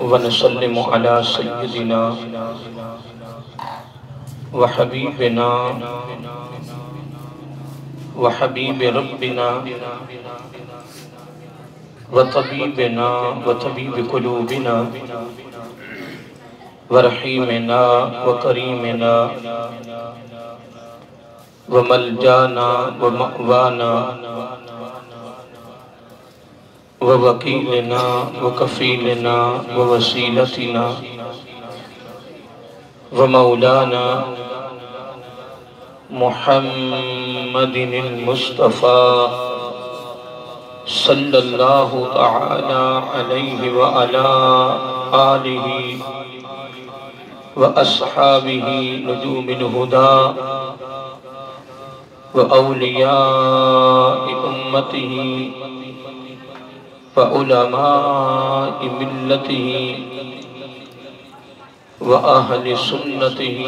ونسلم على سيدنا وحبيبنا وحبيب ربنا وطبيبنا وطبيب قلوبنا ورحيمنا وكريمنا وملجانا ومأوانا ووكيلنا وكفيلنا ووسيلتنا ومولانا محمد المصطفى صلى الله تعالى عليه وعلى آله وأصحابه نجوم الهدى وأولياء أمته وعلماء ملته وأهل سنته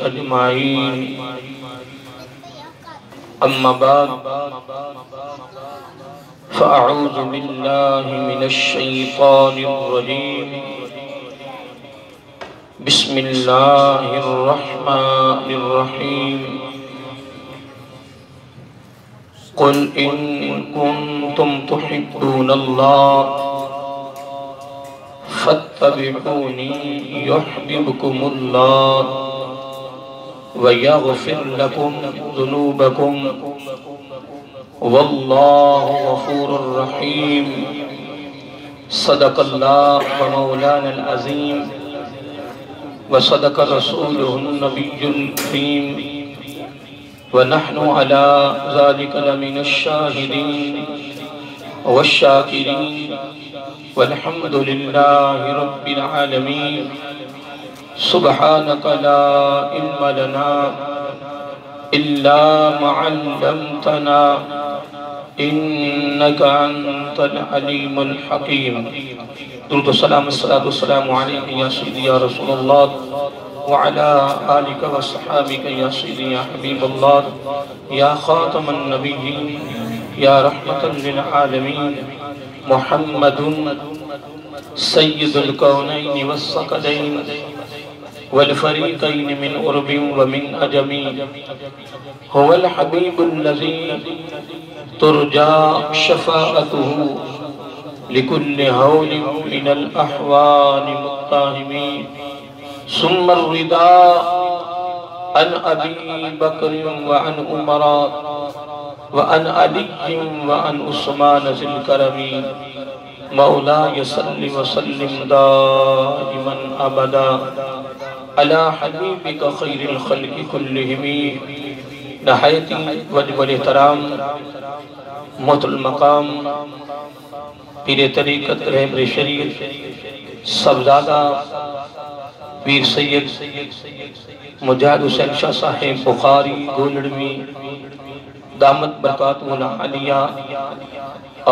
أجمعين أما بعد فأعوذ بالله من الشيطان الرجيم بسم الله الرحمن الرحيم قل إن كنتم تحبون الله فاتبعوني يحببكم الله ويغفر لكم ذنوبكم والله غفور رحيم صدق الله ومولانا العظيم وصدق رسوله النبي الكريم ونحن على ذلك لمن الشاهدين والشاكرين والحمد لله رب العالمين سبحانك لا علم لنا إلا ما علمتنا إنك أنت العليم الحكيم درود السلام الصلاة والسلام عليك يا سيدي يا رسول الله وعلى آلك وصحابك يا سيدي يا حبيب الله يا خاتم النبيين يا رحمة للعالمين محمد سيد الكونين والثقلين والفريقين من عرب ومن عجم هو الحبيب الذي ترجى شفاعته لكل هول من الأحوال متهم ثم الرداء عن أبي بكر وعن عمر وعن علي وعن عثمان ذي الكرم مولاي صل وسلم دائما أبدا على حبيبك خير الخلق كلهم نہایتی وجب الاحترام محترم المقام پیر طریقت رہبر شریعت صاحبزادہ پیر سید مجاہد حسین شاہ صاحب بخاری گولڑوی دامت برکاتہ العالیہ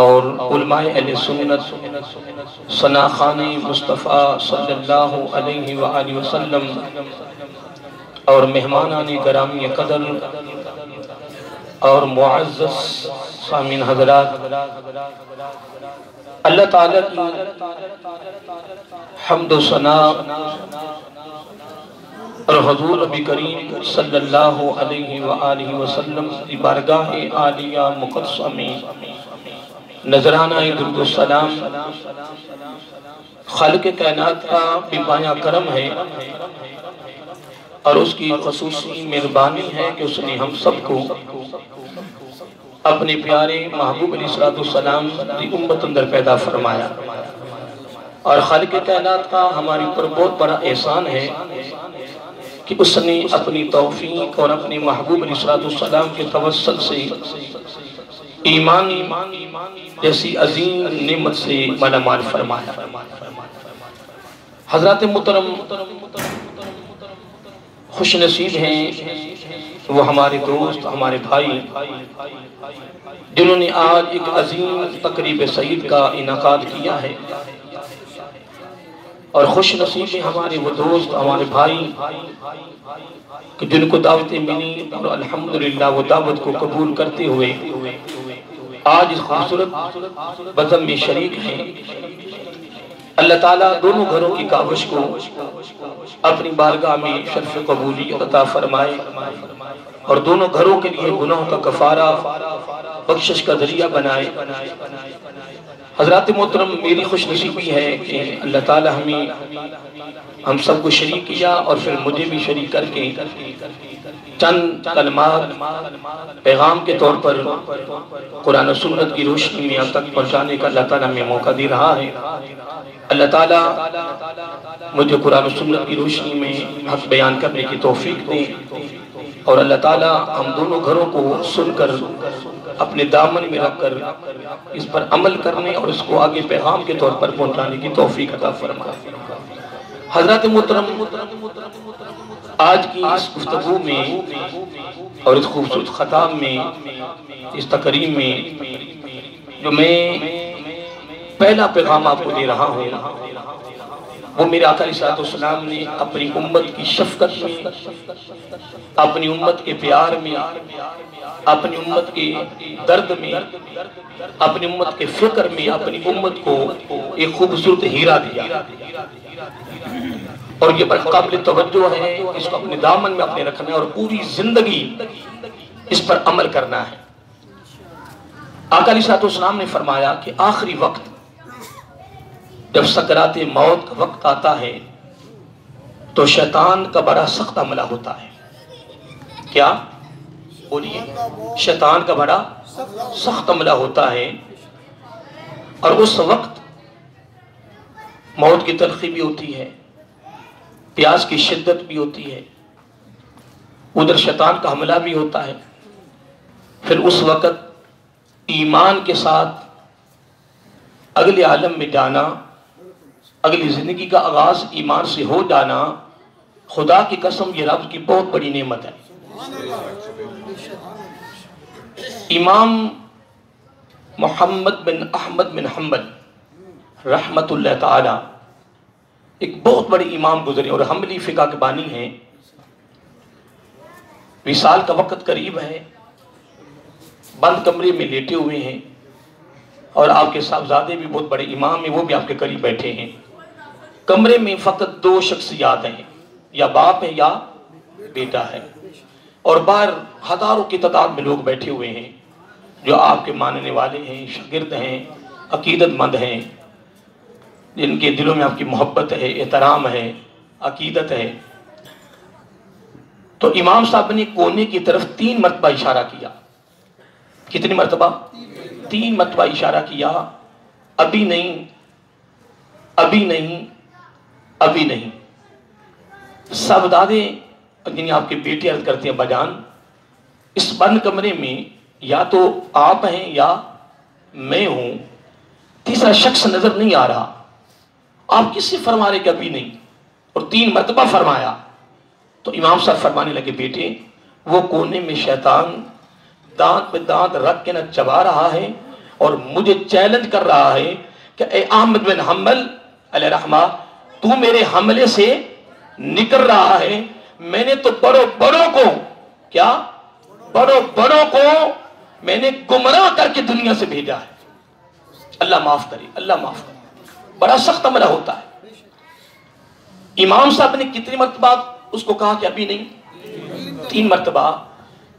اور علماء اہل سنت ثناخان مصطفیٰ صلی اللہ علیہ وآلہ وسلم اور مہمانان گرامی قدر اور معزز سامعین حضرات، اللہ تعالیٰ کی حمد و ثنا اور حضور نبی کریم صلی اللہ علیہ وآلہ وسلم کی بارگاہ عالیہ مقدسہ میں نذرانہ درود و سلام خالق کائنات کا بپایہ کرم ہے اور اس کی خصوصی مہربانی ہے کہ اس نے ہم سب کو اپنے پیارے محبوب علیہ السلام کی امت اندر پیدا فرمایا، اور خالق کائنات کا ہماری پر بہت بڑا احسان ہے کہ اس نے اپنی توفیق اور اپنے محبوب علیہ السلام کے توسل سے ایمان جیسی عظیم نعمت سے مالامال فرمایا۔ حضرات محترم خوش نصیب ہیں وہ ہمارے دوست، ہمارے بھائی جنہوں نے آج ایک عظیم تقریب سعید کا انعقاد کیا ہے، اور خوش نصیب ہیں ہمارے وہ دوست، ہمارے بھائی کہ جن کو دعوتیں ملی اور الحمدللہ وہ دعوت کو قبول کرتے ہوئے آج اس خوبصورت بزم میں شریک ہیں۔ اللہ تعالیٰ دونوں گھروں کی کاوش کو اپنی بارگاہ میں شرف قبولیت عطا فرمائے اور دونوں گھروں کے لیے گناہوں کا کفارہ بخشش کا ذریعہ بنائے۔ حضرات محترم، میری خوش نصیبی ہے کہ اللہ تعالیٰ ہم سب کو شریک کیا اور پھر مجھے بھی شریک کر کے چند کلمات پیغام کے طور پر قرآن و سنت کی روشنی میں اب تک پہنچانے کا اللہ تعالیٰ میں موقع دے رہا ہے۔ اللہ تعالیٰ مجھے قرآن و سنت کی روشنی میں حق بیان کرنے کی توفیق دے اور اللہ تعالیٰ ہم دونوں گھروں کو سن کر اپنے دامن میں رکھ کر اس پر عمل کرنے اور اس کو آگے پیغام کے طور پر پہنچانے کی توفیق عطا فرمائے۔ حضرات محترم، آج کی اس گفتگو میں اور اس خوبصورت خطاب میں، اس تقریم میں جو میں پہلا پیغام آپ کو دے رہا ہوں، وہ میرے آقا علیہ السلام نے اپنی امت کی شفقت میں، اپنی امت کے پیار میں، اپنی امت کے درد میں، اپنی امت کے فکر میں اپنی امت کو ایک خوبصورت ہیرا دیا اور یہ بڑا قابل توجہ ہے۔ اس کو اپنے دامن میں اپنے رکھنا ہے اور پوری زندگی اس پر عمل کرنا ہے۔ آقا علیہ السلام نے فرمایا کہ آخری وقت جب سکرات موت کا وقت آتا ہے تو شیطان کا بڑا سخت حملہ ہوتا ہے۔ کیا؟ بولیے۔ شیطان کا بڑا سخت حملہ ہوتا ہے اور اس وقت موت کی تلخی بھی ہوتی ہے، پیاس کی شدت بھی ہوتی ہے، ادھر شیطان کا حملہ بھی ہوتا ہے۔ پھر اس وقت ایمان کے ساتھ اگلے عالم میں جانا، اگلی زندگی کا آغاز ایمان سے ہو جانا، خدا کی قسم یہ رب کی بہت بڑی نعمت ہے۔ امام محمد بن احمد بن حنبل رحمت اللہ تعالی ایک بہت بڑے امام گزرے اور حنبلی فقہ کے بانی ہیں۔ وصال کا وقت قریب ہے، بند کمرے میں لیٹے ہوئے ہیں اور آپ کے صاحبزادے بھی بہت بڑے امام ہیں، وہ بھی آپ کے قریب بیٹھے ہیں۔ کمرے میں فقط دو شخصیات ہیں، یا باپ ہے یا بیٹا ہے، اور باہر ہزاروں کی تعداد میں لوگ بیٹھے ہوئے ہیں جو آپ کے ماننے والے ہیں، شاگرد ہیں، عقیدت مند ہیں، جن کے دلوں میں آپ کی محبت ہے، احترام ہے، عقیدت ہے۔ تو امام صاحب نے کونے کی طرف 3 مرتبہ اشارہ کیا۔ کتنی مرتبہ؟ 3 مرتبہ اشارہ کیا۔ ابھی نہیں، ابھی نہیں، ابھی نہیں۔ صاحبزادے جنہیں آپ کے بیٹے عرض کرتے ہیں بجان، اس بند کمرے میں یا تو آپ ہیں یا میں ہوں، تیسرا شخص نظر نہیں آ رہا، آپ کس سے فرما رہے کہ ابھی نہیں؟ اور 3 مرتبہ فرمایا۔ تو امام صاحب فرمانے لگے، بیٹے وہ کونے میں شیطان دانت پہ دانت رکھ کے نہ چبا رہا ہے اور مجھے چیلنج کر رہا ہے کہ اے احمد بن حنبل علیہ رحمہ، تو میرے حملے سے نکل رہا ہے۔ میں نے تو بڑوں بڑوں کو، کیا؟ بڑوں بڑوں کو میں نے گمراہ کر کے دنیا سے بھیجا ہے۔ اللہ معاف کرے، اللہ معاف کرے۔ بڑا سخت حملہ ہوتا ہے۔ امام صاحب نے کتنی مرتبہ اس کو کہا کہ ابھی نہیں؟ 3 مرتبہ۔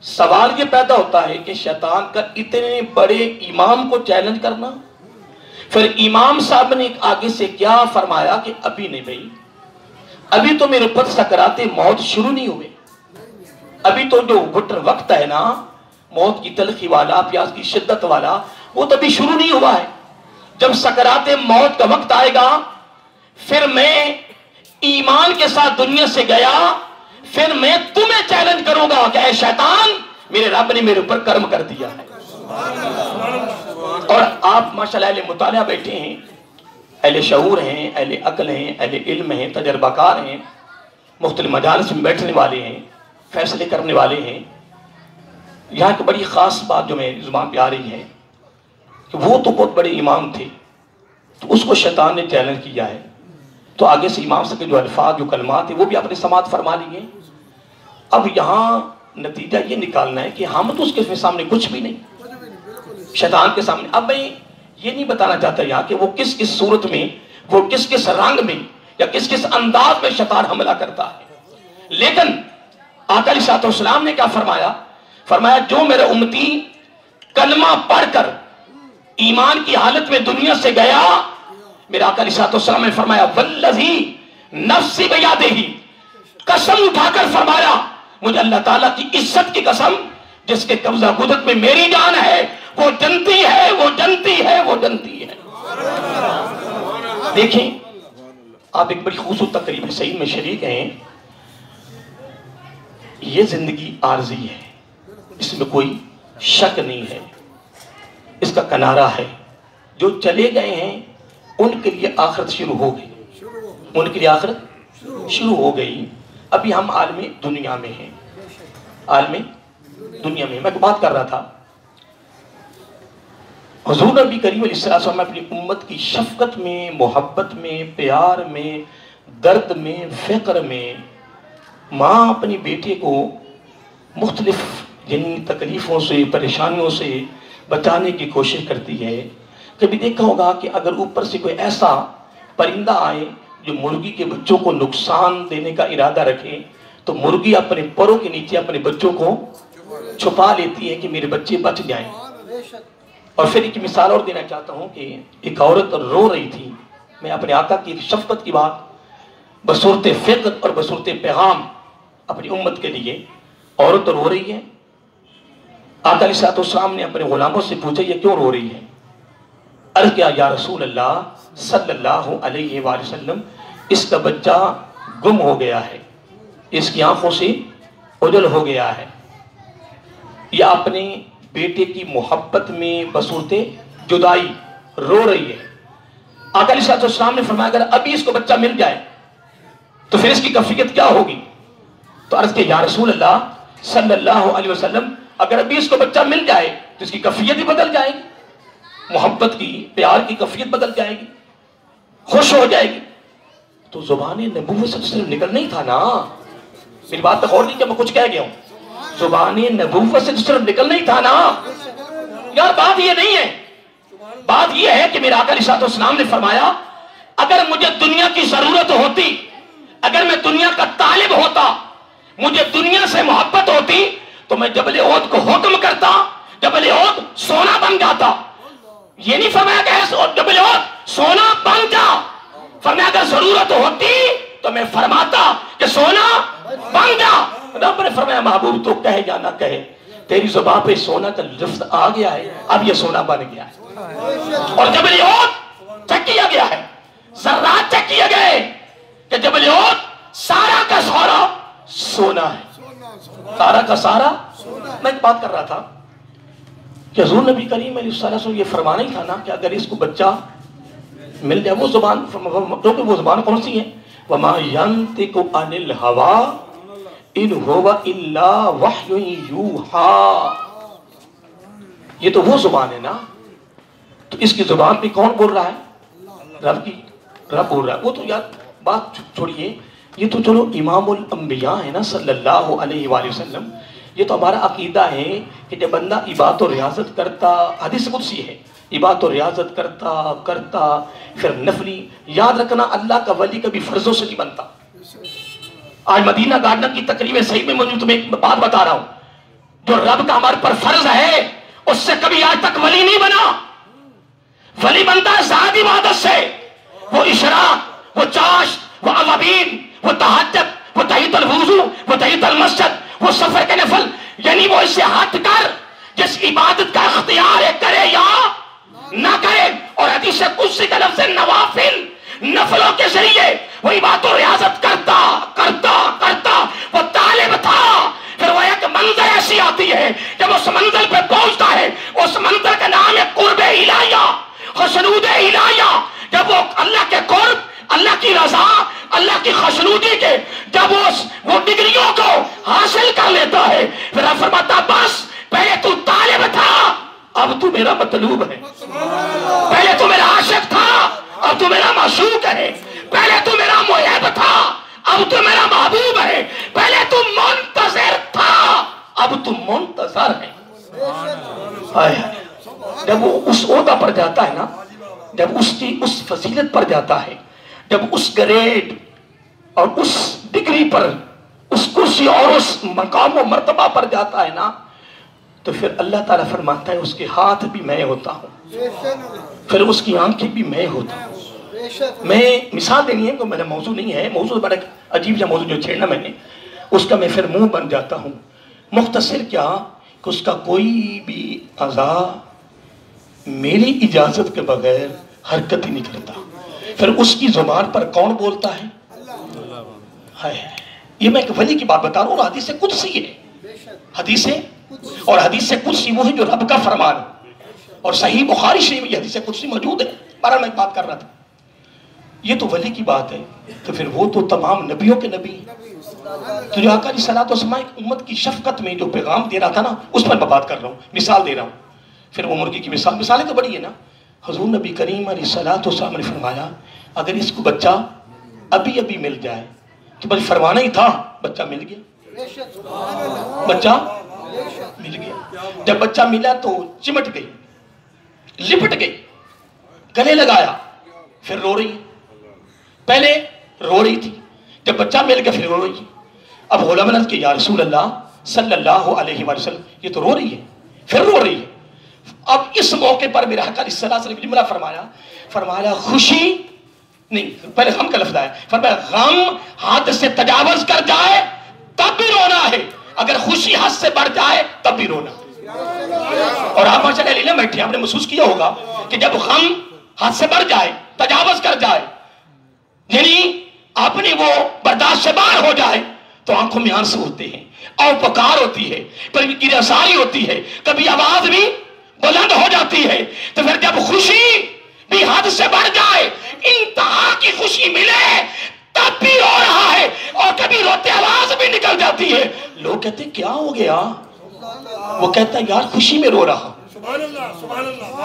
سوال یہ پیدا ہوتا ہے کہ شیطان کا اتنے بڑے امام کو چیلنج کرنا۔ پھر امام صاحب نے آگے سے کیا فرمایا کہ ابھی نہیں بھائی، ابھی تو میرے اوپر سکرات موت شروع نہیں ہوئے، ابھی تو جو وقت ہے نا موت کی تلخی والا، پیاس کی شدت والا، وہ تو ابھی شروع نہیں ہوا ہے۔ جب سکرات موت کا وقت آئے گا پھر میں ایمان کے ساتھ دنیا سے گیا، پھر میں تمہیں چیلنج کروں گا کہ اے شیطان، میرے رب نے میرے اوپر کرم کر دیا ہے۔ اور آپ ماشاءاللہ اہل مطالعہ بیٹھے ہیں، اہل شعور ہیں، اہل عقل ہیں، اہل علم ہیں، تجربہ کار ہیں، مختلف مجالس میں بیٹھنے والے ہیں، فیصلے کرنے والے ہیں۔ یہاں ایک بڑی خاص بات جو میں زبان پہ آ رہی ہے کہ وہ تو بہت بڑے امام تھے، تو اس کو شیطان نے چیلنج کیا ہے۔ تو آگے سے امام سے جو الفاظ، جو کلمات ہیں، وہ بھی اپنے سماعت فرما لیے۔ اب یہاں نتیجہ یہ نکالنا ہے کہ ہم تو اس کے سامنے کچھ بھی نہیں، شیطان کے سامنے. اب میں یہ نہیں بتانا چاہتا یہاں کہ وہ کس کس صورت میں، وہ کس کس رنگ میں یا کس کس انداز میں شیطان حملہ کرتا ہے. لیکن آقا علیہ الصلوۃ والسلام نے کیا فرمایا؟ فرمایا جو میرے امتی کلمہ پڑھ کر ایمان کی حالت میں دنیا سے گیا، میرے آقا علیہ الصلوۃ والسلام نے فرمایا والذی نفسی بیدہ، قسم اٹھا کر فرمایا مجھے اللہ تعالیٰ کی عزت کی قسم جس کے قبضہ قدرت میں میری جان ہے، وہ جنتی ہے، وہ جنتی ہے، وہ جنتی ہے. دیکھیں آپ ایک بڑی خوبصورت تقریب سعید میں شریک ہیں. یہ زندگی عارضی ہے، اس میں کوئی شک نہیں ہے، اس کا کنارہ ہے. جو چلے گئے ہیں ان کے لیے آخرت شروع ہو گئی، ان کے لیے آخرت شروع ہو گئی. ابھی ہم عالم دنیا میں ہیں، عالم دنیا میں. میں بات کر رہا تھا حضور نبی کریم علیہ السلام اپنی امت کی شفقت میں، محبت میں، پیار میں، درد میں، فقر میں، ماں اپنی بیٹے کو مختلف یعنی تکلیفوں سے، پریشانیوں سے بچانے کی کوشش کرتی ہے. کبھی دیکھا ہوگا کہ اگر اوپر سے کوئی ایسا پرندہ آئے جو مرغی کے بچوں کو نقصان دینے کا ارادہ رکھے تو مرغی اپنے پروں کے نیچے اپنے بچوں کو چھپا لیتی ہے کہ میرے بچے بچ جائیں. اور پھر ایک مثال اور دینا چاہتا ہوں کہ ایک عورت رو رہی تھی. میں اپنے آقا کی ایک شفقت کی بات بصورت فقہ اور بصورت پیغام اپنی امت کے لیے. عورت رو رہی ہے. آقا علیہ السلام نے اپنے غلاموں سے پوچھا یہ کیوں رو رہی ہے؟ عرض کیا یا رسول اللہ صلی اللہ علیہ وآلہ وسلم اس کا بچہ گم ہو گیا ہے، اس کی آنکھوں سے اوجھل ہو گیا ہے. یا اپنے بیٹے کی محبت میں بصورت جدائی رو رہی ہے. آقا علیہ السلام نے فرمایا اگر ابھی اس کو بچہ مل جائے تو پھر اس کی کیفیت کیا ہوگی؟ تو عرض کہ یا رسول اللہ صلی اللہ علیہ وسلم اگر ابھی اس کو بچہ مل جائے تو اس کی کیفیت ہی بدل جائے گی، محبت کی، پیار کی کیفیت بدل جائے گی، خوش ہو جائے گی. تو زبان نبوت سے صرف نکل نہیں تھا نا. میری بات پہ غور نہیں کہ میں کچھ کہہ گیا ہوں. زبان نبوت سے صرف نکل نہیں تھا نا. یار بات یہ نہیں ہے، بات یہ ہے کہ میرے آقا علیہ السلام نے فرمایا اگر مجھے دنیا کی ضرورت ہوتی، اگر میں دنیا کا طالب ہوتا، مجھے دنیا سے محبت ہوتی تو میں جبل احد کو حکم کرتا، جبل احد سونا بن جاتا. یہ نہیں فرمایا کہ جبل احد سونا بن جا، فرمایا اگر ضرورت ہوتی تو میں فرماتا کہ سونا بن جا. رب نے فرمایا محبوب تو کہے یا نہ کہے تیری زبان پہ سونا کا لفظ آ گیا ہے، اب یہ سونا بن گیا ہے. اور جبل احد چیک کیا گیا ہے، ذرات چیک کیے گئے کہ جبل احد سارا کا سارا سونا ہے، سارا کا سارا. میں ایک بات کر رہا تھا کہ حضور نبی کریم علیہ السلام یہ فرمانا ہی تھا نا کہ اگر اس کو بچہ مل جائے. وہ زبان کیونکہ وہ زبان کون سی ہے؟ وَمَا يَنْتِقُ عَنِ الْهَوَىٰ إِنْ هُوَ إِلَّا وَحْيٌ يُوحَىٰ. یہ تو وہ زبان ہے نا. تو اس کی زبان پہ کون بول رہا ہے؟ رب بول رہا ہے. وہ تو یار بات چھوڑیے، یہ تو چلو امام الانبیاء ہے نا صلی اللہ علیہ وآلہ وسلم. یہ تو ہمارا عقیدہ ہے کہ جب بندہ عبادت و ریاضت کرتا، حدیث قدسی ہے، عبادت و ریاضت کرتا پھر نفلی. یاد رکھنا اللہ کا ولی کبھی فرضوں سے نہیں بنتا. آج مدینہ گارڈن کی تقریب صحیح میں موجود تمہیں ایک بات بتا رہا ہوں، جو رب کا ہمارے پر فرض ہے اس سے کبھی آج تک ولی نہیں بنا. ولی بنتا ہے ذات عبادت سے. وہ اشراق، وہ چاشت، وہ اوابین، وہ تہجد، وہ تحیط الوضو، وہ تحیط المسجد، وہ سفر کے نفل، یعنی وہ اس سے ہٹ کر جس عبادت کا اختیار ہے کرے یا نہ کرے. اور حدیث قدسی کا لفظ نوافل، نفلوں کے ذریعے وہ عبادت و ریاضت کرتا وہ طالب تھا. پھر وہ ایک منزل ایسی آتی ہے جب اس منزل پہ پہنچتا ہے، اس منزل کا نام ہے قرب الہیہ، خشنود الہیہ. جب وہ اللہ کے قرب، اللہ کی رضا، اللہ کی خشنودی کے جب وہ ڈگریوں کو حاصل کر لیتا ہے، پھر فرماتا بس پہلے تو طالب تھا اب تو میرا مطلوب ہے، پہلے تو میرا عاشق تھا اب تو میرا معشوق ہے، پہلے تو میرا محب تھا اب تو میرا محبوب ہے، پہلے تو منتظر تھا اب تو منتظر ہے. جب وہ اس عہدہ پر جاتا ہے نا، جب اس کی اس فضیلت پر جاتا ہے، جب اس گریڈ اور اس ڈگری پر، اس کرسی اور اس مقام و مرتبہ پر جاتا ہے نا، تو پھر اللہ تعالیٰ فرماتا ہے اس کے ہاتھ بھی میں ہوتا ہوں، پھر اس کی آنکھیں بھی میں ہوتا ہوں۔ میں مثال دینی ہے کہ میرا موضوع نہیں ہے، موضوع بڑا عجیب سا موضوع جو چھیڑنا میں نے، اس کا میں پھر منہ بن جاتا ہوں۔ مختصر کیا کہ اس کا کوئی بھی اعضا میری اجازت کے بغیر حرکت ہی نہیں کرتا۔ پھر اس کی زبان پر کون بولتا ہے؟ یہ میں ایک ولی کی بات بتا رہا ہوں، اور حدیث قدسی ہے، حدیث اور حدیث قدسی وہ ہے جو رب کا فرمان ہے، اور صحیح بخاری شریف میں یہ حدیث قدسی موجود ہے۔ بارہ میں ایک بات کر رہا تھا، یہ تو ولی کی بات ہے، تو پھر وہ تو تمام نبیوں کے نبی ہیں۔ تو جو آقا علیہ الصلوۃ والسلام امت کی شفقت میں جو پیغام دے رہا تھا نا، اس پر میں بات کر رہا ہوں، مثال دے رہا ہوں۔ پھر وہ مرغی کی مثالیں تو بڑی ہے نا۔ حضور نبی کریم علیہ الصلوۃ والسلام نے فرمایا اگر اس کو بچہ ابھی ابھی مل جائے تو بس فرمانا ہی تھا، بچہ مل گیا، بچہ مل گیا۔ جب بچہ ملا تو چمٹ گئی، لپٹ گئی، گلے لگایا، پھر رو رہی ہے۔ پہلے رو رہی تھی، جب بچہ مل گیا پھر رو رہی ہے۔ اب غلام نے کہ یا رسول اللہ صلی اللہ علیہ وسلم یہ تو رو رہی ہے، پھر رو رہی ہے۔ اب اس موقع پر میرے حق علیہ السلام نے جملہ فرمایا خوشی نہیں، پہلے غم کا لفظ آیا، فرمایا غم حد سے تجاوز کر جائے تب بھی رونا ہے، اگر خوشی حد سے بڑھ جائے تب بھی رونا۔ اور آپ ماشاء اللہ علیہ بیٹھے، آپ نے محسوس کیا ہوگا کہ جب غم حد سے بڑھ جائے، تجاوز کر جائے، یعنی اپنی وہ برداشت سے باہر ہو جائے، تو آنکھوں میں آنسو ہوتے ہیں، اور پکار ہوتی ہے، کبھی گریساری ہوتی ہے، کبھی آواز بھی بلند ہو جاتی ہے۔ تو پھر جب خوشی بھی حد سے بڑھ جائے، انتہا کی خوشی ملے، تب بھی رو رہا ہے، اور کبھی روتے آواز بھی نکل جاتی ہے۔ لوگ کہتے ہیں کیا ہو گیا؟ وہ کہتا ہے یار خوشی میں رو رہا۔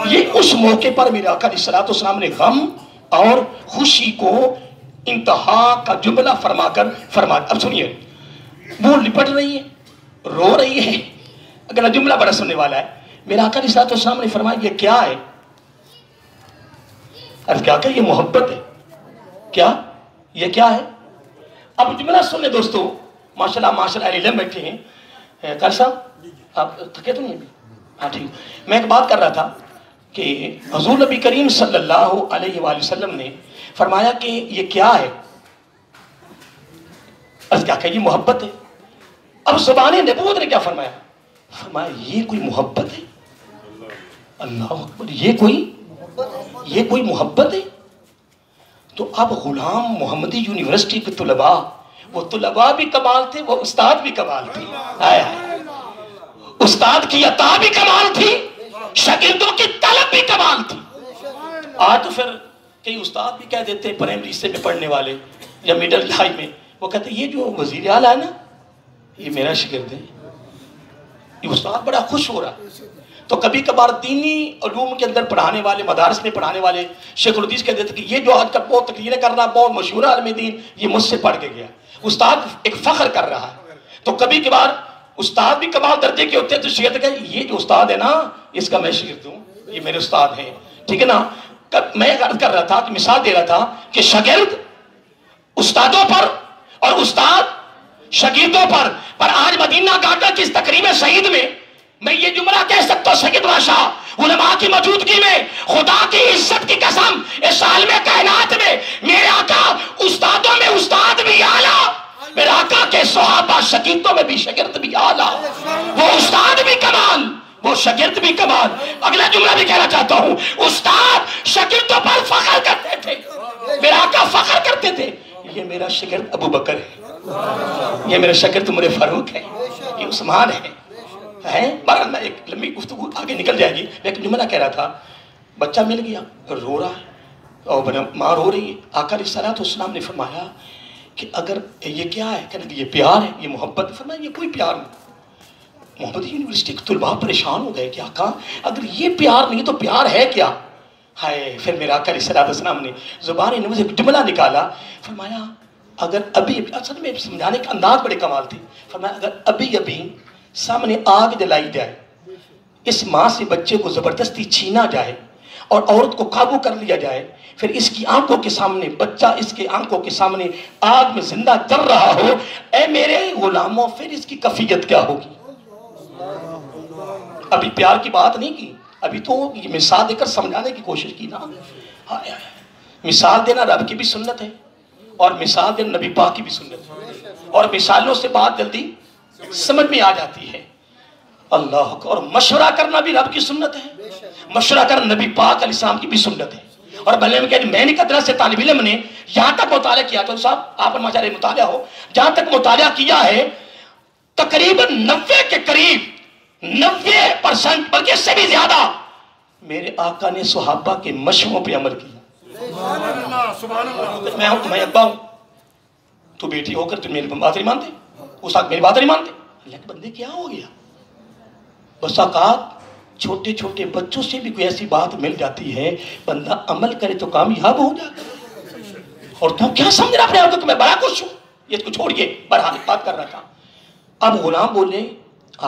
یہ اس موقع پر میرے آقا علیہ الصلوۃ والسلام نے غم اور خوشی کو انتہا کا جملہ فرما۔ اب سنیے، وہ لپٹ رہی ہے، رو رہی ہے، اگلا جملہ بڑا سننے والا ہے۔ میرے آقا علیہ الصلوۃ والسلام نے فرمایا یہ کیا ہے؟ اب کیا کہ یہ محبت ہے؟ کیا یہ کیا ہے؟ اب جملہ سننے دوستو، ماشاءاللہ علیہ بیٹھے ہیں۔ قاری صاحب آپ تھکے تو نہیں ابھی؟ ہاں ٹھیک۔ میں ایک بات کر رہا تھا کہ حضور نبی کریم صلی اللہ علیہ وآلہ وسلم نے فرمایا کہ یہ کیا ہے؟ اب کیا کہ یہ محبت ہے۔ اب زبان نبوت نے کیا فرمایا؟ فرمایا یہ کوئی محبت ہے؟ اللہ اکبر، یہ کوئی محبت ہے؟ تو اب غلام محمدی یونیورسٹی کے طلباء، وہ طلباء بھی کمال تھے، وہ استاد بھی کمال تھے۔ استاد کی عطا بھی کمال تھی، شاگردوں کی طلب بھی کمال تھی۔ آج تو پھر کئی استاد بھی کہہ دیتے ہیں پرائمری حصے میں پڑھنے والے یا مڈل ہائی میں، وہ کہتے ہیں یہ جو وزیر اعلیٰ ہے نا یہ میرا شاگرد ہے۔ یہ استاد بڑا خوش ہو رہا ہے۔ تو کبھی کبھار دینی علوم کے اندر پڑھانے والے، مدارس میں پڑھانے والے شیخ الحدیث کہہ دیتے کہ یہ جو آج کل بہت تقریریں کر رہا، بہت مشہور عالم دین، یہ مجھ سے پڑھ کے گیا۔ استاد ایک فخر کر رہا ہے۔ تو کبھی کبھار استاد بھی کمال درجے کے ہوتے ہیں، تو شاگرد کہ یہ جو استاد ہے نا اس کا میں شاگرد ہوں، یہ میرے استاد ہیں، ٹھیک ہے نا۔ میں عرض کر رہا تھا کہ مثال دے رہا تھا کہ شاگرد استادوں پر اور استاد شاگردوں پر آج مدینہ گارڈن کی اس تقریب شہید میں یہ جملہ کہہ سکتا ہوں، سید بادشاہ علماء کی موجودگی میں، خدا کی عزت کی قسم، اس عالم کائنات میں میرے آقا استادوں میں استاد بھی اعلیٰ، میرے آقا کے صحابہ شاگردوں میں بھی شاگرد بھی اعلیٰ، وہ استاد بھی کمال، وہ شاگرد بھی کمال۔ اگلا جملہ بھی کہنا چاہتا ہوں، استاد شاگردوں پر فخر کرتے تھے، میرے آقا فخر کرتے تھے یہ میرا شاگرد ابو بکر ہے، یہ میرا شاگرد عمر فاروق ہے، یہ عثمان ہے۔ بہرحال میں ایک لمبی گفتگو آگے نکل جائے گی، میں ایک جملہ کہہ رہا تھا، بچہ مل گیا، رو رہا ہے اور ماں رو رہی ہے۔ آقا علیہ الصلوۃ والسلام نے فرمایا کہ اگر یہ کیا ہے، کہنے کہ یہ پیار ہے، یہ محبت ہے۔ فرمایا یہ کوئی پیار نہیں۔ محمدی یونیورسٹی کے طلباء پریشان ہو گئے کہ آقا اگر یہ پیار نہیں تو پیار ہے کیا؟ پھر میرے آقا علیہ الصلوۃ والسلام نے زبان نبوت سے ایک جملہ نکالا، فرمایا اگر ابھی اصل میں سمجھانے کا انداز بڑے کمال تھے۔ فرمایا اگر ابھی سامنے آگ جلائی جائے، اس ماں سے بچے کو زبردستی چھینا جائے اور عورت کو قابو کر لیا جائے، پھر اس کی آنکھوں کے سامنے بچہ اس کے آنکھوں کے سامنے آگ میں زندہ جل رہا ہو، اے میرے غلاموں پھر اس کی کیفیت کیا ہوگی؟ ابھی پیار کی بات نہیں کی، ابھی تو یہ مثال دے کر سمجھانے کی کوشش کی نا۔ مثال دینا رب کی بھی سنت ہے اور مثال دینا نبی پاک کی بھی سنت ہے، اور مثالوں سے بات جلدی سمجھ میں آ جاتی ہے۔ اللہ اور مشورہ کرنا بھی رب کی سنت ہے، مشورہ کرنا نبی پاک علیہ السلام کی بھی سنت ہے۔ اور بھلے میں نے قدرت سے طالب علم نے یہاں تک مطالعہ کیا، تو صاحب آپ پر ماشاءاللہ مطالعہ ہو، جہاں تک مطالعہ کیا ہے تقریباً 90 کے قریب 90% بلکہ اس سے بھی زیادہ میرے آقا نے صحابہ کے مشوروں پہ عمل کیا۔ میں ہوں، میں ابا ہوں، تو بیٹی ہو کر تم میری بات نہیں مانتے، اس وقت میری بات نہیں مانتے۔ اللہ کے بندے کیا ہو گیا؟ بس اوقات چھوٹے چھوٹے بچوں سے بھی کوئی ایسی بات مل جاتی ہے، بندہ عمل کرے تو کامیاب ہو جاتا ہے۔ اور تو کیا سمجھ رہا اپنے آپ کو کہ میں بڑا کچھ ہوں؟ یہ کو چھوڑیے، بہرحال بات کر رہا تھا۔ اب غلام بولے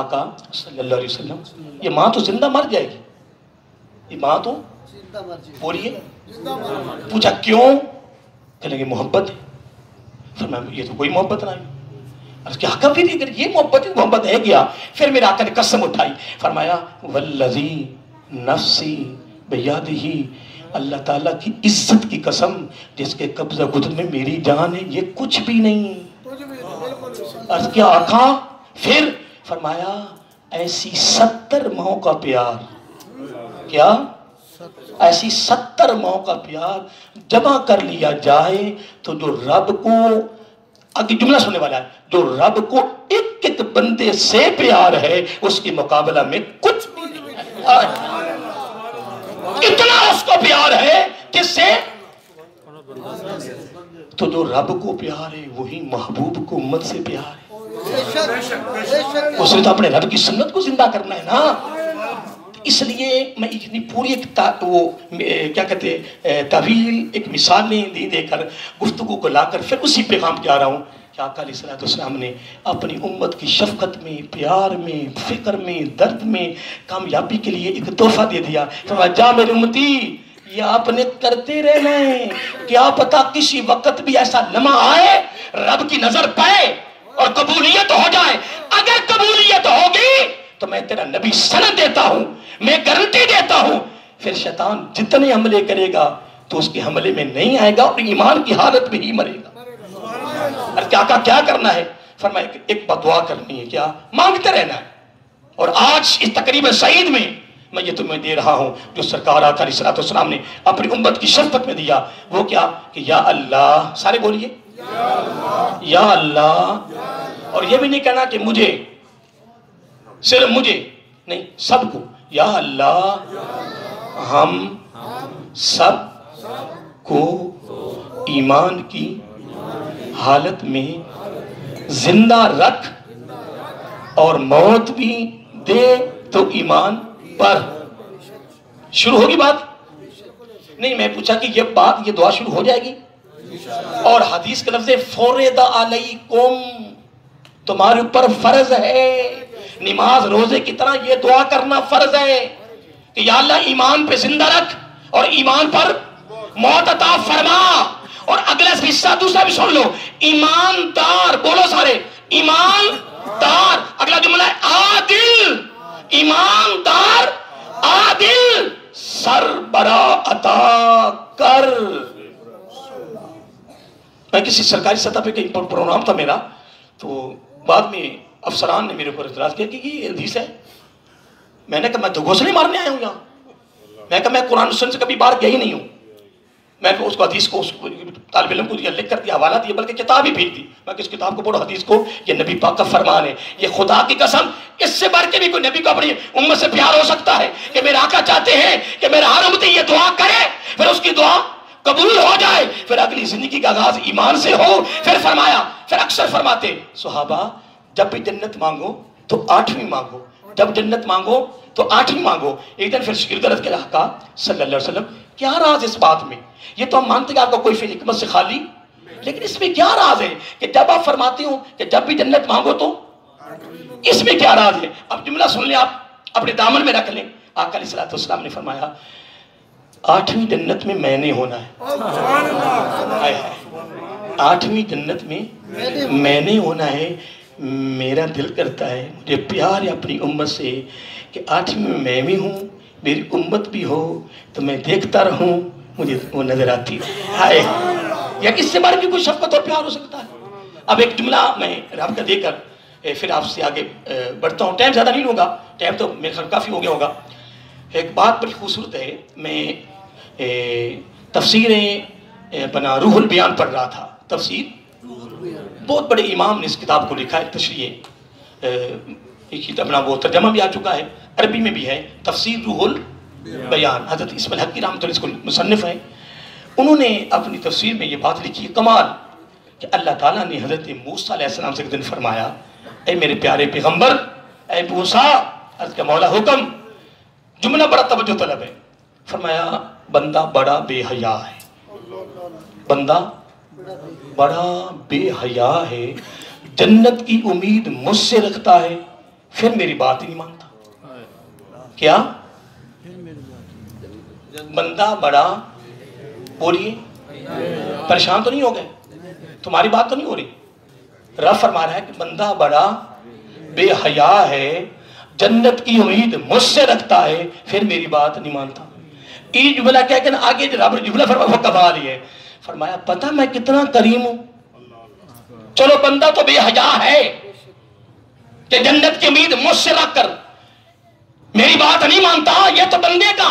آقا صلی اللہ علیہ وسلم یہ ماں تو زندہ مر جائے گی، یہ ماں تو بولیے، پوچھا کیوں؟ کہنے لگے محبت ہے۔ فرمایا یہ تو کوئی محبت نہیں۔ عرض کیا آقا پھر یہ محبت ہے کیا؟ پھر میرے آقا نے قسم اٹھائی، فرمایا والذی نفسی بیادہ، اللہ تعالیٰ کی عزت کی قسم جس کے قبضہ قدرت میں میری جان ہے، یہ کچھ بھی نہیں۔ عرض کیا آقا پھر؟ فرمایا ایسی 70 ماہوں کا پیار، کیا؟ ایسی 70 ماہوں کا پیار جمع کر لیا جائے تو جو رب کو، آگے جملہ سننے والا ہے، جو رب کو ایک ایک بندے سے پیار ہے اس کے مقابلہ میں کچھ بھی نہیں ہے۔ اتنا اس کو پیار ہے کس سے؟ تو جو رب کو پیار ہے وہی محبوب کو امت سے پیار ہے۔ اس نے تو اپنے رب کی سنت کو زندہ کرنا ہے نا۔ اس لیے میں اتنی پوری کیا کہتے طویل ایک مثالیں دے کر گفتگو کو لا کر پھر اسی پیغام پہ آ رہا ہوں کہ آقا علیہ السلام نے اپنی امت کی شفقت میں، پیار میں، فکر میں، درد میں کامیابی کے لیے ایک تحفہ دے دیا۔ فرمایا جا میری امتی یہ آپ نے کرتے رہنا ہے، کیا پتا کسی وقت بھی ایسا لمحہ آئے رب کی نظر پائے اور قبولیت ہو جائے۔ اگر قبولیت ہوگی تو میں تیرا نبی سند دیتا ہوں، میں گارنٹی دیتا ہوں پھر شیطان جتنے حملے کرے گا تو اس کے حملے میں نہیں آئے گا اور ایمان کی حالت میں ہی مرے گا۔ آقا کیا کرنا ہے؟ فرمایا ایک بدعا کرنی ہے، کیا؟ مانگتے رہنا ہے۔ اور آج اس تقریب سعید میں میں یہ تمہیں دے رہا ہوں جو سرکار آقا علیہ السلام نے اپنی امت کی شفقت میں دیا، وہ کیا کہ یا اللہ، سارے بولیے یا اللہ۔ اور یہ بھی نہیں کہنا کہ مجھے، صرف مجھے نہیں، سب کو، یا اللہ ہم سب کو ایمان کی حالت میں زندہ رکھ اور موت بھی دے تو ایمان پر۔ شروع ہوگی بات؟ نہیں، میں پوچھا کہ یہ دعا شروع ہو جائے گی؟ اور حدیث کے لفظ فورد علیکم، تمہارے اوپر فرض ہے، نماز روزے کی طرح یہ دعا کرنا فرض ہے کہ یا اللہ ایمان پہ زندہ رکھ اور ایمان پر موت عطا فرما۔ اور اگلا حصہ دوسرا بھی سن لو، ایماندار، بولو سارے ایماندار۔ اگلا جملہ ہے عادل، ایماندار عادل سربراہ عطا کر۔ میں کسی سرکاری سطح پہ کہیں پروگرام تھا میرا، تو بعد میں افسران نے میرے اوپر اعتراض کیا کہ یہ حدیث ہے۔ میں نے کہا میں تو گھوسلے مارنے آیا ہوں یہاں، میں کہا میں قرآن سننے سے کبھی باہر گیا ہی نہیں ہوں۔ میں نے اس کو حدیث کو طالب علم کو لکھ کر دیا، حوالہ دیا، بلکہ کتاب ہی بھیج دی۔ میں کس کتاب کو پڑھو؟ حدیث کو، یہ نبی پاک کا فرمان ہے، یہ خدا کی قسم اس سے بڑھ کے بھی کوئی نبی کو اپنی امت سے پیار ہو سکتا ہے کہ میرے آقا چاہتے ہیں کہ میرا ہر امتی یہ دعا کرے، پھر اس کی دعا قبول ہو جائے، پھر اگلی زندگی کا آغاز ایمان سے ہو۔ پھر فرمایا، پھر اکثر فرماتے صحابہ جب بھی جنت مانگو تو 8ویں مانگو، جب جنت مانگو تو 8ویں مانگو۔ ایک دن پھر شاگرد عرض کیا آقا صلی اللہ علیہ وسلم کیا راز اس بات میں؟ یہ تو ہم مانتے ہیں آپ کا کوئی فعل حکمت سے خالی، لیکن اس میں کیا راز ہے کہ جب آپ فرماتے ہو کہ جب بھی جنت مانگو تو اس میں کیا راز ہے؟ اب جملہ سن لیں آپ، اپنے دامن میں رکھ لیں. آقا علیہ الصلوۃ والسلام نے فرمایا 8ویں جنت میں میں نے ہونا ہے. 8ویں جنت میں میں نے ہونا ہے. میرا دل کرتا ہے, مجھے پیار ہے اپنی امت سے کہ 8ویں میں میں بھی ہوں, میری امت بھی ہو, تو میں دیکھتا رہوں, مجھے وہ نظر آتی ہے. یا اس سے بڑھ کے کوئی شفقت اور پیار ہو سکتا ہے؟ اب ایک جملہ میں رب کا دے کر پھر آپ سے آگے بڑھتا ہوں. ٹائم زیادہ نہیں لوں گا, ٹائم تو میرے خیال کافی ہو گیا ہوگا. ایک بات بڑی خوبصورت ہے, میں تفسیریں اپنا روح البیان پڑھ رہا تھا. تفسیر بہت بڑے امام نے اس کتاب کو لکھا ہے, تشریح اپنا وہ ترجمہ بھی آ چکا ہے, عربی میں بھی ہے, تفسیر روح البیان. حضرت اسماعیل حقی رحمۃ اللہ اس کو مصنف ہیں. انہوں نے اپنی تفسیر میں یہ بات لکھی ہے کمال, کہ اللہ تعالیٰ نے حضرت موسیٰ علیہ السلام سے ایک دن فرمایا, اے میرے پیارے پیغمبر, اے موسیٰ, عرض کا مولا حکم. جملہ بڑا توجہ طلب ہے. فرمایا بندہ بڑا بے حیا ہے, بندہ بڑا بے حیا ہے, جنت کی امید مجھ سے رکھتا ہے, پھر میری بات ہی نہیں مانتا. کیا بندہ بڑا, بولیے, پریشان تو نہیں ہو گئے؟ تمہاری بات تو نہیں ہو رہی؟ رب فرما رہا ہے کہ بندہ بڑا بے حیا ہے, جنت کی امید مجھ سے رکھتا ہے, پھر میری بات نہیں مانتا. یہ جملہ کہہ کے آگے رب جملہ فرمایا وہ کمال ہی ہے. فرمایا پتہ میں کتنا کریم ہوں. چلو بندہ تو بے حیا ہے کہ جنت کی امید مجھ سے رکھ کر میری بات نہیں مانتا, یہ تو بندے کا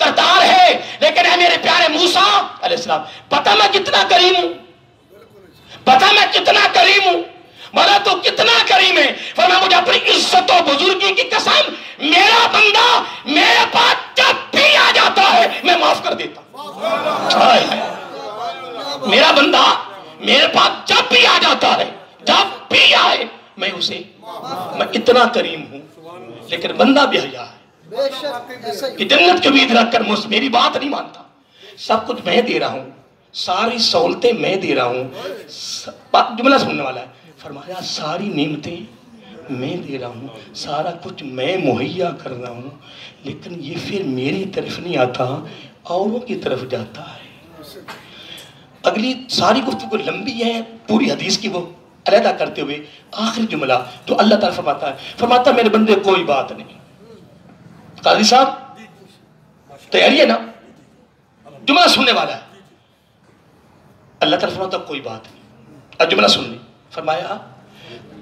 کردار ہے. لیکن اے میرے پیارے موسیٰ علیہ السلام, پتہ میں کتنا کریم ہوں, پتہ میں کتنا کریم ہوں. مولا تو کتنا کریم ہے. فرمایا مجھے اپنی عزت و بزرگی کی قسم, میرا بندہ میرے پاس جب بھی آ جاتا ہے میں معاف کر دیتا. میرا بندہ میرے پاس جب بھی آ جاتا ہے, جب بھی آئے میں اسے, میں اتنا کریم ہوں. لیکن بندہ بے حیا ہے کہ جنت کی امید رکھ کر میری بات نہیں مانتا. سب کچھ میں دے رہا ہوں, ساری سہولتیں میں دے رہا ہوں. جملہ سننے والا ہے. فرمایا ساری نعمتیں میں دے رہا ہوں, سارا کچھ میں مہیا کر رہا ہوں, لیکن یہ پھر میری طرف نہیں آتا, اوروں کی طرف جاتا ہے. اگلی ساری گفتگو لمبی ہے, پوری حدیث کی وہ علیحدہ کرتے ہوئے آخری جملہ جو اللہ تعالیٰ فرماتا ہے, فرماتا ہے میرے بندے کوئی بات نہیں. قاضی صاحب تیاری ہے نا, جملہ سننے والا ہے. اللہ تعالیٰ فرماتا کوئی بات نہیں. اب جملہ سن لیں. فرمایا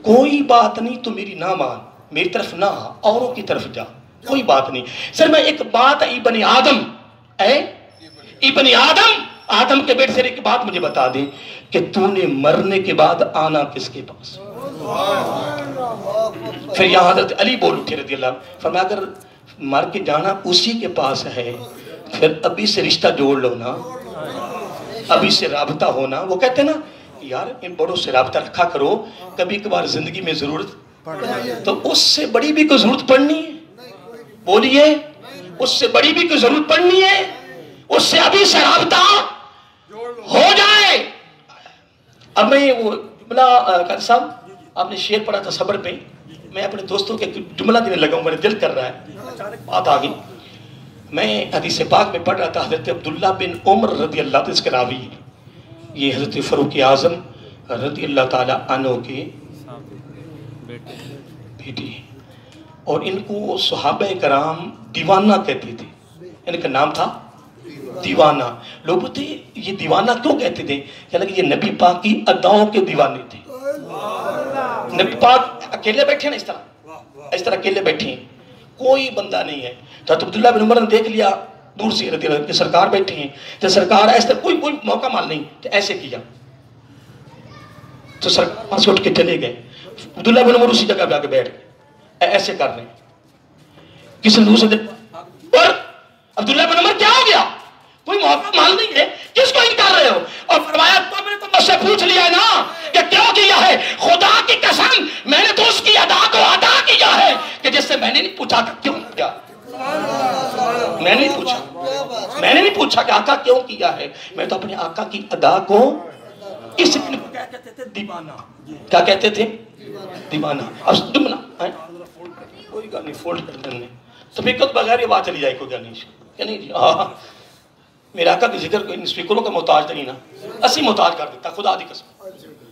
کوئی بات نہیں تو میری نہ مان, میری طرف نہ آ, اوروں کی طرف جا, کوئی بات نہیں. سر میں ایک بات ابن آدم, ابن آدم, آدم کے بیٹے سے ایک بات مجھے بتا دیں کہ تو نے مرنے کے بعد آنا کس کے پاس؟ پھر یہاں حضرت علی بول اٹھے رضی اللہ. فرمایا اگر مر کے جانا اسی کے پاس ہے, پھر ابھی سے رشتہ جوڑ لو نا, ابھی سے رابطہ ہونا. وہ کہتے ہیں نا یار ان بڑوں سے رابطہ رکھا کرو, کبھی کبھار زندگی میں ضرورت, تو اس سے بڑی بھی کوئی ضرورت پڑنی ہے؟ بولیے, اس سے بڑی بھی کوئی ضرورت پڑنی ہے؟ اس سے ابھی سے رابطہ ہو جائے. اب میں وہ جملہ قاضی صاحب آپ نے شعر پڑھا تھا صبر پہ, میں اپنے دوستوں کے جملہ دینے لگا ہوں, میرے دل کر رہا ہے, بات آ گئی. میں حدیث پاک میں پڑھ رہا تھا, حضرت عبداللہ بن عمر رضی اللہ تعالیٰ اس کے راوی, یہ حضرت فاروق اعظم رضی اللہ تعالیٰ عنہ کے بیٹی ہیں, اور ان کو صحابہ کرام دیوانہ کہتے تھے. ان کا نام تھا دیوانہ. لوگ بولتے یہ دیوانہ کیوں کہتے تھے؟ کہ یہ نبی پاک کی اداؤں کے دیوانے تھے. نبی پاک اکیلے بیٹھے نا, اس طرح اکیلے بیٹھے ہیں, کوئی بندہ نہیں ہے. تو عبداللہ بن عمر نے دیکھ لیا دور سے رضی اللہ کہ سرکار بیٹھے ہیں, تو سرکار ایسے کوئی موقع مال نہیں, تو ایسے کیا, تو سرکار وہاں سے اٹھ کے چلے گئے. عبداللہ بن عمر اسی جگہ پہ آ کے بیٹھ گئے, ایسے کر رہے ہیں. کسی نے دوسرے پر عبداللہ بن عمر کیا ہو گیا, کوئی موقع مال نہیں ہے, کس کو انکار رہے ہو؟ اور فرمایا تم نے تو مجھ سے پوچھ لیا نا کہ کیوں کیا ہے, خدا کی قسم میں نے تو اس کی ادا کو ادا کیا ہے کہ جس سے میں نے نہیں پوچھا کہ کیوں کیا. میں نے نہیں پوچھا کہ آقا کیوں کیا ہے, میں تو اپنے آقا کی ادا کو, اس کو کیا کہتے تھے دیوانہ, کیا کہتے تھے دیوانہ. اب جملہ کوئی گل نہیں فولڈ کر دیں سپیکر بغیر یہ بات چلی جائے کوئی گل نہیں کہ نہیں جی ہاں میرے آقا کی ذکر کوئی سپیکروں کا محتاج نہیں نا اسی محتاج کر دیتا خدا دی قسم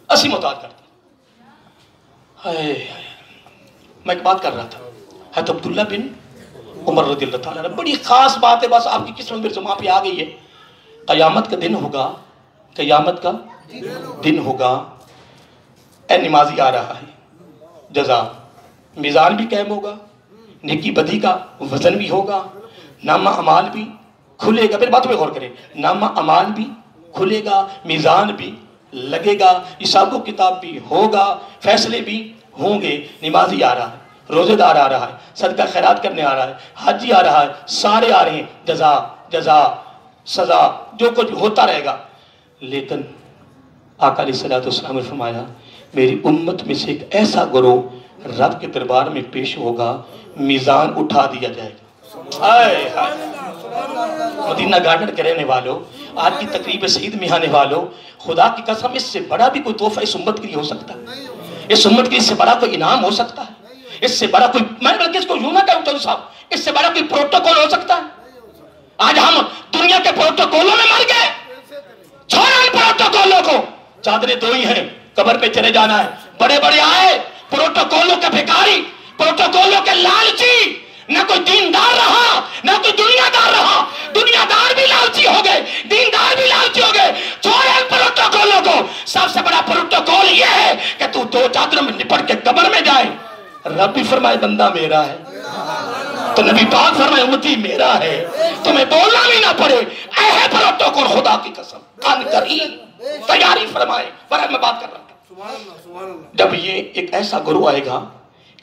اسی محتاج کرتا میں ایک بات کر رہا تھا حضرت عبداللہ بن عمر رضی اللہ تعالیٰ بڑی خاص بات ہے بس آپ کی قسمت میرے زمان پہ آ گئی ہے قیامت کا دن ہوگا قیامت کا دن ہوگا اے نمازی آ رہا ہے جزا میزان بھی قائم ہوگا نیکی بدی کا وزن بھی ہوگا نامہ اعمال بھی کھلے گا میری بات پہ غور کریں نامہ اعمال بھی کھلے گا میزان بھی لگے گا حساب و کتاب بھی ہوگا فیصلے بھی ہوں گے نمازی آ رہا ہے روزے دار آ رہا ہے صدقہ خیرات کرنے آ رہا ہے حاجی آ رہا ہے سارے آ رہے ہیں جزا جزا سزا جو کچھ ہوتا رہے گا لیکن آقا علیہ السلام نے فرمایا میری امت میں سے ایک ایسا گروہ رب کے دربار میں پیش ہوگا میزان اٹھا دیا جائے گا مدینہ گارڈن کے رہنے والوں آج کی تقریب سعید میں آنے والوں خدا کی قسم اس سے بڑا بھی کوئی تحفہ اس امت کے لیے ہو سکتا ہے اس امت کے لیے اس سے بڑا کوئی انعام ہو سکتا ہے اس سے بڑا کوئی میں بلکہ اس کو یوں نہ کہوں چلو صاحب اس سے بڑا کوئی پروٹوکول ہو سکتا ہے آج ہم دنیا کے پروٹوکولوں میں مر گئے چھوڑا ان پروٹوکولوں کو چادریں دو ہی ہیں قبر پہ چلے جانا ہے بڑے بڑے آئے پروٹوکولوں کے بھیکاری پروٹوکولوں کے لالچی نہ کوئی دیندار رہا نہ کوئی دنیا دار رہا دنیا دار بھی لالچی ہو گئے دیندار بھی لالچی ہو گئے چھوڑے ان پروٹوکولوں کو سب سے بڑا پروٹوکول یہ ہے کہ تو دو چادروں میں لپٹ کے قبر میں جائے رب بھی فرمائے بندہ میرا ہے تو نبی پاک فرمائے امتی میرا ہے تمہیں بولنا بھی نہ پڑے اے ہے پروٹوکول خدا کی قسم ان کری تیاری فرمائے پر میں بات کر رہا تھا جب یہ ایک ایسا گروہ آئے گا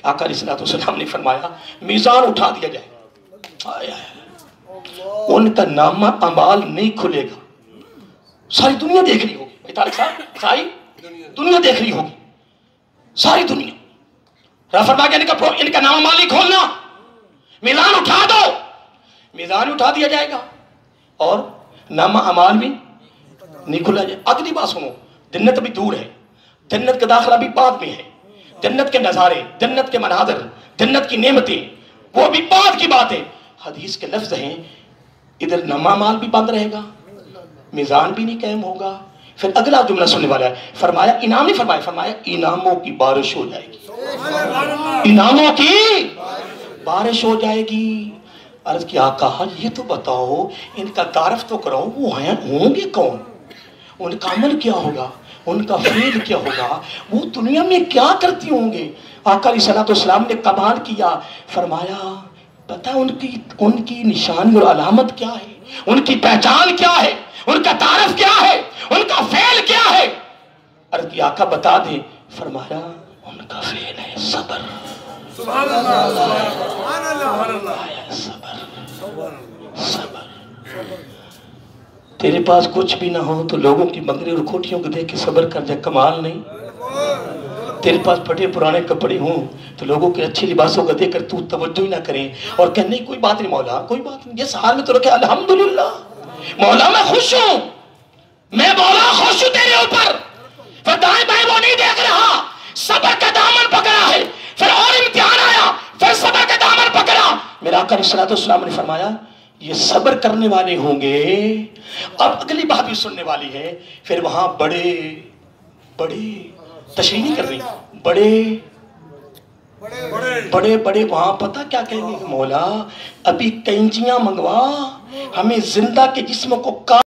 آقا علیہ السلام نے فرمایا میزان اٹھا دیا جائے ان کا نامہ اعمال نہیں کھلے گا ساری دنیا دیکھ رہی ہوگی طارق صاحب ساری دنیا دیکھ رہی ہوگی ساری دنیا رب فرمایا ان کا نامہ اعمال نہیں کھولنا میزان اٹھا دو میزان اٹھا دیا جائے گا اور نامہ اعمال بھی نہیں کھلا جائے اگلی بات سنو جنت بھی دور ہے جنت کا داخلہ بھی بعد میں ہے جنت کے نظارے جنت کے مناظر جنت کی نعمتیں وہ بھی بعد کی بات ہے حدیث کے لفظ ہیں ادھر نامہ اعمال بھی بند رہے گا میزان بھی نہیں قائم ہوگا پھر اگلا جملہ سننے والا ہے فرمایا انعام نہیں فرمایا فرمایا انعاموں کی بارش ہو جائے گی انعاموں کی بارش ہو جائے گی عرض کیا کہا یہ تو بتاؤ ان کا تعارف تو کراؤ وہ ہوں گے کون ان کا عمل کیا ہوگا ان کا فعل کیا ہوگا وہ دنیا میں کیا کرتی ہوں گے آقا علیہ السلام نے کمال کیا فرمایا پتہ ان کی نشانی اور علامت کیا ہے ان کی پہچان کیا ہے ان کا تعارف کیا ہے ان کا فعل کیا ہے عرض کی آقا بتا دیں فرمایا ان کا فعل ہے صبر سبحان اللہ صبر صبر تیرے پاس کچھ بھی نہ ہو تو لوگوں کی بنگلے اور کھوٹیوں کو دیکھ کے صبر کر جائے کمال نہیں تیرے پاس پھٹے پرانے کپڑے ہوں تو لوگوں کے اچھے لباسوں کو دیکھ کر تو توجہ ہی نہ کریں اور کہ نہیں کوئی بات نہیں مولا کوئی بات نہیں یہ حال میں تو رکھے الحمدللہ مولا میں خوش ہوں میں مولا خوش ہوں تیرے اوپر پھر دائیں بائیں وہ نہیں دیکھ رہا صبر کا دامن پکڑا ہے پھر اور امتحان آیا پھر صبر کا دامن پکڑا میرا آقا علیہ السلام نے فرمایا یہ صبر کرنے والے ہوں گے اب اگلی بات بھی سننے والی ہے پھر وہاں بڑے تشریح نہیں کر رہی بڑے وہاں پتہ کیا کہیں گے مولا ابھی کینچیاں منگوا ہمیں زندہ کے جسم کو